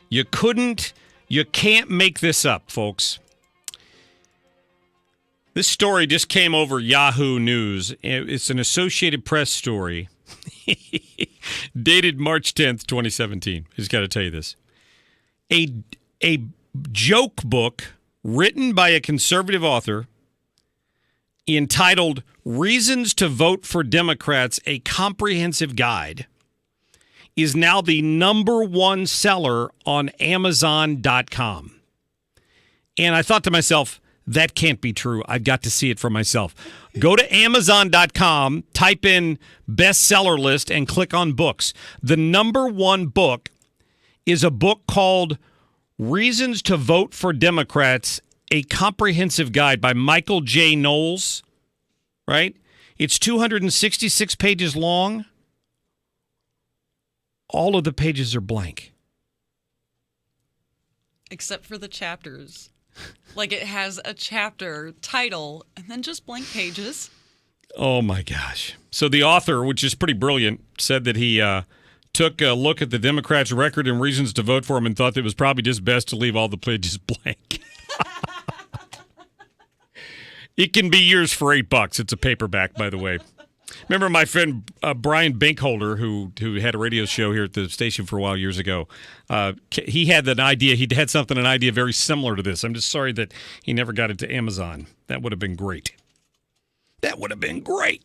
You can't make this up, folks. This story just came over Yahoo News. It's an Associated Press story dated March 10th, 2017. I just got to tell you this. A joke book written by a conservative author entitled Reasons to Vote for Democrats, a Comprehensive Guide, is now the #1 seller on Amazon.com. And I thought to myself, that can't be true. I've got to see it for myself. Go to Amazon.com, type in bestseller list, and click on books. The #1 book is a book called Reasons to Vote for Democrats, a Comprehensive Guide by Michael J. Knowles, right? It's 266 pages long. All of the pages are blank. Except for the chapters. Like it has a chapter title and then just blank pages. Oh, my gosh. So the author, which is pretty brilliant, said that he took a look at the Democrats' record and reasons to vote for him and thought that it was probably just best to leave all the pages blank. It can be yours for $8. It's a paperback, by the way. Remember my friend Brian Binkholder, who had a radio show here at the station for a while years ago. He had an idea. He had an idea very similar to this. I'm just sorry that he never got it to Amazon. That would have been great. That would have been great.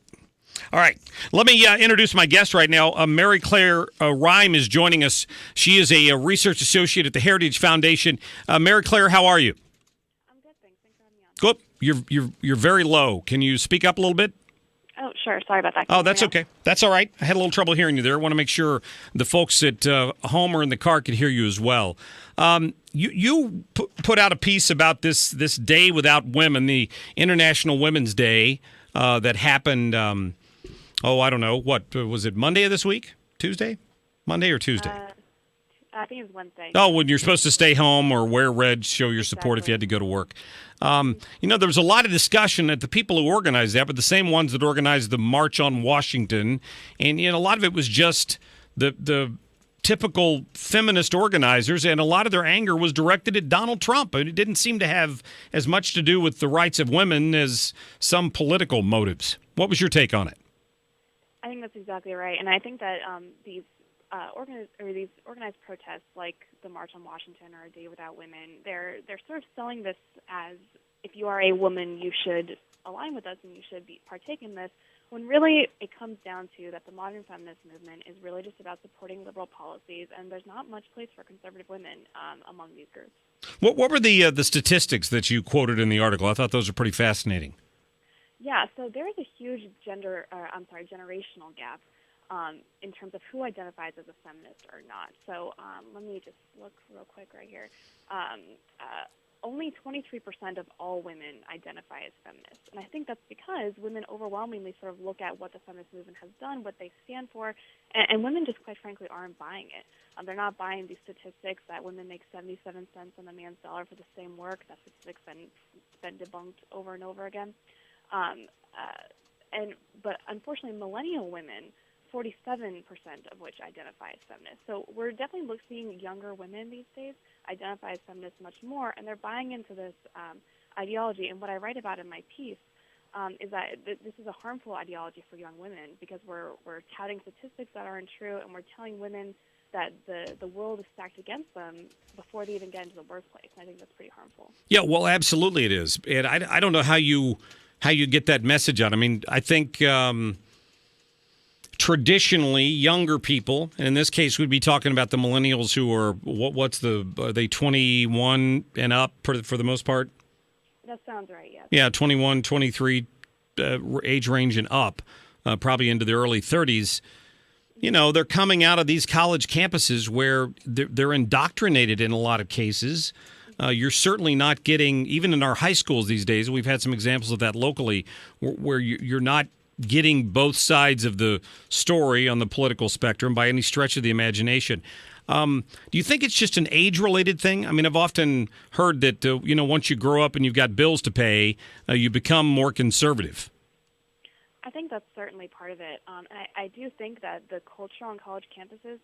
All right. Let me introduce my guest right now. Mary Clare Reim is joining us. She is a research associate at the Heritage Foundation. Mary Clare, how are you? I'm good, thanks. Thanks for having me on. Good. You're very low. Can you speak up a little bit? Oh, sure. Sorry about that. Oh, that's okay. That's all right. I had a little trouble hearing you there. I want to make sure the folks at home or in the car could hear you as well. You put out a piece about this Day Without Women, the International Women's Day that happened, I don't know. What, was it Monday of this week? Tuesday? Monday or Tuesday? I think it was Wednesday. Oh, when you're supposed to stay home or wear red, show your support if you had to go to work. There was a lot of discussion that the people who organized that, but the same ones that organized the March on Washington, and a lot of it was just the typical feminist organizers, and a lot of their anger was directed at Donald Trump. And it didn't seem to have as much to do with the rights of women as some political motives. What was your take on it? I think that's exactly right, and I think that these organized protests like the March on Washington or a Day Without Women, they're sort of selling this as if you are a woman, you should align with us and you should partake in this, when really it comes down to that the modern feminist movement is really just about supporting liberal policies, and there's not much place for conservative women among these groups. What were the statistics that you quoted in the article? I thought those were pretty fascinating. Yeah, so there is a huge generational gap in terms of who identifies as a feminist or not. So let me just look real quick right here. Only 23% of all women identify as feminists. And I think that's because women overwhelmingly sort of look at what the feminist movement has done, what they stand for, and women just quite frankly aren't buying it. They're not buying these statistics that women make 77 cents on the man's dollar for the same work. That statistic's been debunked over and over again. But unfortunately, millennial women, 47% of which identify as feminists. So we're definitely seeing younger women these days identify as feminists much more, and they're buying into this ideology. And what I write about in my piece is that this is a harmful ideology for young women, because we're touting statistics that aren't true, and we're telling women that the world is stacked against them before they even get into the workplace. And I think that's pretty harmful. Yeah, well, absolutely it is. And I don't know how you get that message out. I mean, I think traditionally younger people, and in this case we'd be talking about the millennials who are, are they 21 and up for the most part? That sounds right, yes. Yeah, 21, 23 age range and up, probably into their early 30s. They're coming out of these college campuses where they're indoctrinated in a lot of cases. You're certainly not getting, even in our high schools these days, we've had some examples of that locally, where you're not getting both sides of the story on the political spectrum by any stretch of the imagination. Do you think it's just an age-related thing? I mean, I've often heard that, once you grow up and you've got bills to pay, you become more conservative. I think that's certainly part of it. And I do think that the culture on college campuses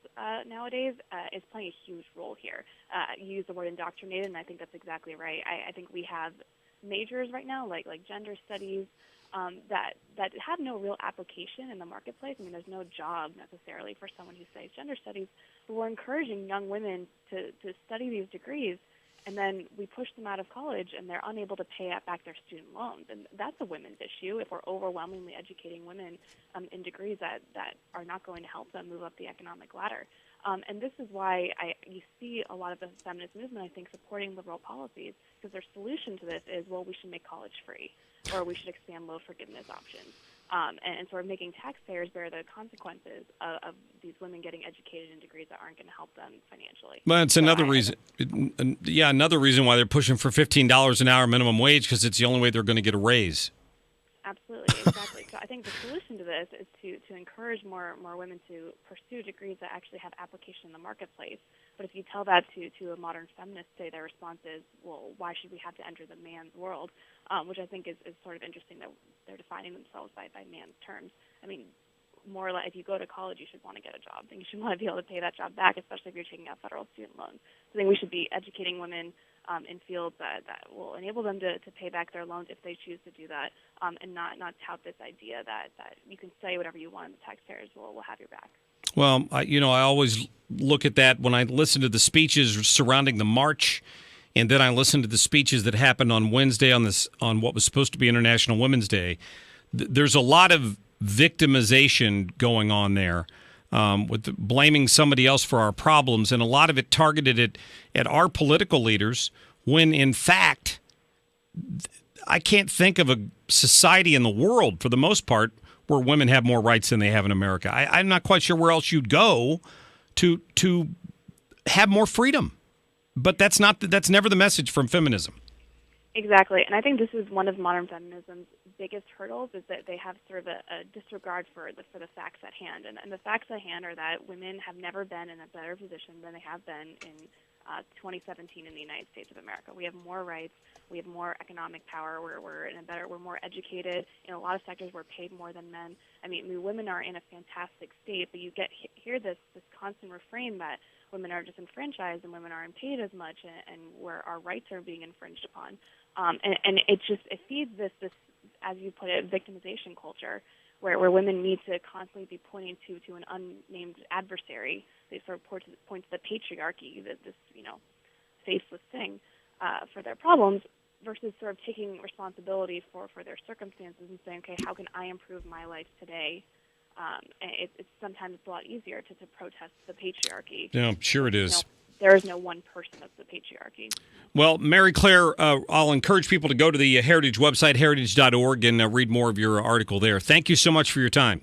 nowadays is playing a huge role here. You use the word indoctrinated, and I think that's exactly right. I think we have majors right now, like gender studies, that have no real application in the marketplace. I mean, there's no job necessarily for someone who studies gender studies, but we're encouraging young women to study these degrees, and then we push them out of college, and they're unable to pay back their student loans. And that's a women's issue if we're overwhelmingly educating women in degrees that are not going to help them move up the economic ladder. And this is why you see a lot of the feminist movement, I think, supporting liberal policies, because their solution to this is, well, we should make college free, or we should expand loan forgiveness options, and sort of making taxpayers bear the consequences of these women getting educated in degrees that aren't going to help them financially. Well, it's another reason. Another reason why they're pushing for $15 an hour minimum wage, because it's the only way they're going to get a raise. Absolutely, exactly. So I think the solution to this is to encourage more women to pursue degrees that actually have application in the marketplace. But if you tell that to a modern feminist today, their response is, well, why should we have to enter the man's world? Which I think is sort of interesting that they're defining themselves by man's terms. I mean, more like if you go to college, you should want to get a job. I think you should want to be able to pay that job back, especially if you're taking out federal student loans. So I think we should be educating women in fields that will enable them to pay back their loans if they choose to do that, and not tout this idea that you can say whatever you want and the taxpayers will have your back. Well, I always look at that when I listen to the speeches surrounding the march, and then I listen to the speeches that happened on Wednesday on what was supposed to be International Women's Day. There's a lot of victimization going on there, with blaming somebody else for our problems, and a lot of it targeted at our political leaders, when in fact I can't think of a society in the world, for the most part, where women have more rights than they have in America. I'm not quite sure where else you'd go to have more freedom. But that's never the message from feminism. Exactly, and I think this is one of modern feminism's biggest hurdles, is that they have sort of a disregard for the facts at hand. And the facts at hand are that women have never been in a better position than they have been in 2017 in the United States of America. We have more rights, we have more economic power, we're more educated. In a lot of sectors, we're paid more than men. I mean, women are in a fantastic state, but you hear this constant refrain that women are disenfranchised and women aren't paid as much, and where our rights are being infringed upon. And it feeds this, as you put it, victimization culture, where women need to constantly be pointing to an unnamed adversary. They sort of point to the patriarchy, this faceless thing, for their problems, versus sort of taking responsibility for their circumstances and saying, okay, how can I improve my life today? And it's sometimes a lot easier to protest the patriarchy. Yeah, sure it is. There is no one person that's the patriarchy. Well, Mary Clare, I'll encourage people to go to the Heritage website, heritage.org, and read more of your article there. Thank you so much for your time.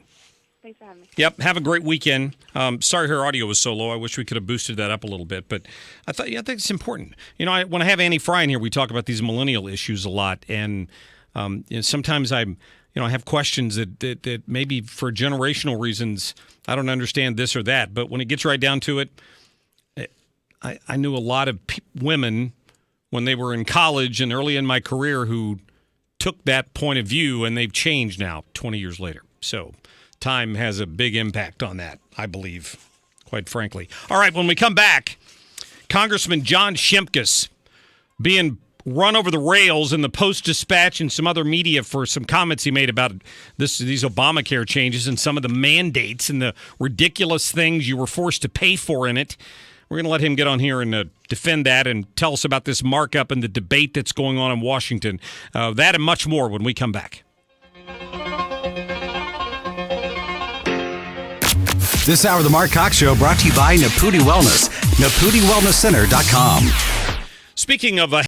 Thanks for having me. Yep, have a great weekend. Sorry her audio was so low. I wish we could have boosted that up a little bit, but I think it's important. When I have Annie Fry in here, we talk about these millennial issues a lot, and sometimes I have questions that maybe for generational reasons I don't understand this or that, but when it gets right down to it, I knew a lot of women when they were in college and early in my career who took that point of view, and they've changed now 20 years later. So time has a big impact on that, I believe, quite frankly. All right, when we come back, Congressman John Shimkus being run over the rails in the Post-Dispatch and some other media for some comments he made about these Obamacare changes and some of the mandates and the ridiculous things you were forced to pay for in it. We're going to let him get on here and defend that and tell us about this markup and the debate that's going on in Washington. That and much more when we come back. This hour of the Mark Cox Show brought to you by Naputi Wellness, NaputiWellnessCenter.com. Speaking of